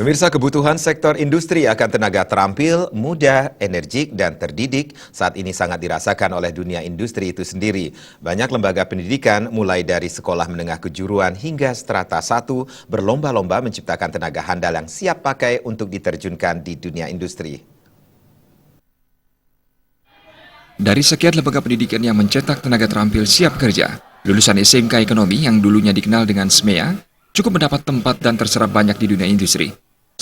Pemirsa, kebutuhan sektor industri akan tenaga terampil, muda, energik, dan terdidik saat ini sangat dirasakan oleh dunia industri itu sendiri. Banyak lembaga pendidikan, mulai dari sekolah menengah kejuruan hingga strata 1, berlomba-lomba menciptakan tenaga handal yang siap pakai untuk diterjunkan di dunia industri. Dari sekian lembaga pendidikan yang mencetak tenaga terampil siap kerja, lulusan SMK Ekonomi yang dulunya dikenal dengan SMEA cukup mendapat tempat dan terserap banyak di dunia industri.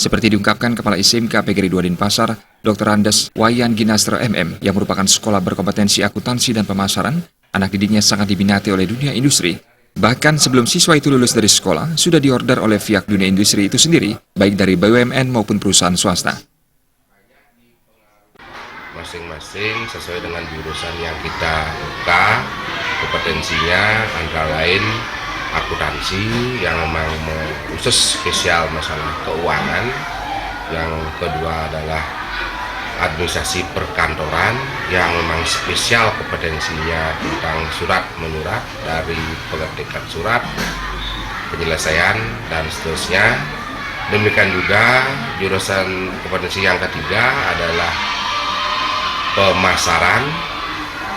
Seperti diungkapkan Kepala SMK PGRI 2 Denpasar, Dr. Andes Wayan Ginastra MM, yang merupakan sekolah berkompetensi akuntansi dan pemasaran, anak didiknya sangat diminati oleh dunia industri. Bahkan sebelum siswa itu lulus dari sekolah, sudah diorder oleh pihak dunia industri itu sendiri, baik dari BUMN maupun perusahaan swasta. Masing-masing sesuai dengan jurusan yang kita buka, kompetensinya antara lain akuntansi yang memang khusus spesial masalah keuangan, yang kedua adalah administrasi perkantoran yang memang spesial kompetensinya tentang surat menyurat dari pengetikan surat, penyelesaian dan seterusnya. Demikian juga jurusan kompetensi yang ketiga adalah pemasaran,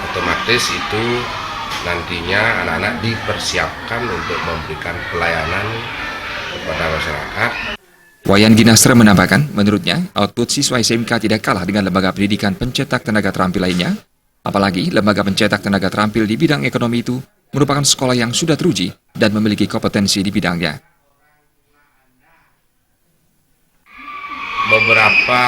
otomatis itu nantinya anak-anak dipersiapkan untuk memberikan pelayanan kepada masyarakat. Wayan Ginastra menambahkan, menurutnya, output siswa SMK tidak kalah dengan lembaga pendidikan pencetak tenaga terampil lainnya, apalagi lembaga pencetak tenaga terampil di bidang ekonomi itu merupakan sekolah yang sudah teruji dan memiliki kompetensi di bidangnya. Beberapa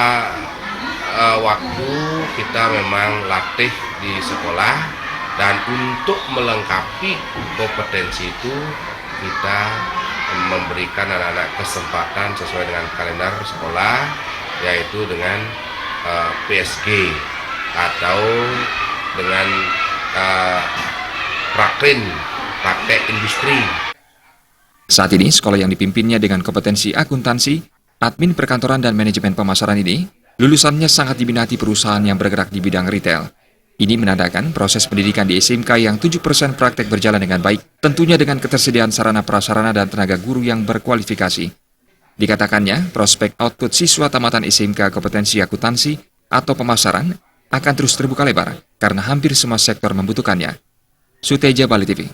waktu kita memang latih di sekolah, dan untuk melengkapi kompetensi itu kita memberikan anak-anak kesempatan sesuai dengan kalender sekolah, yaitu dengan PSG atau dengan praktek industri. Saat ini, sekolah yang dipimpinnya dengan kompetensi akuntansi, admin perkantoran dan manajemen pemasaran ini, lulusannya sangat diminati perusahaan yang bergerak di bidang retail. Ini menandakan proses pendidikan di SMK yang 7% praktek berjalan dengan baik, tentunya dengan ketersediaan sarana prasarana dan tenaga guru yang berkualifikasi. Dikatakannya, prospek output siswa tamatan SMK kompetensi akuntansi atau pemasaran akan terus terbuka lebar karena hampir semua sektor membutuhkannya. Suteja Bali TV.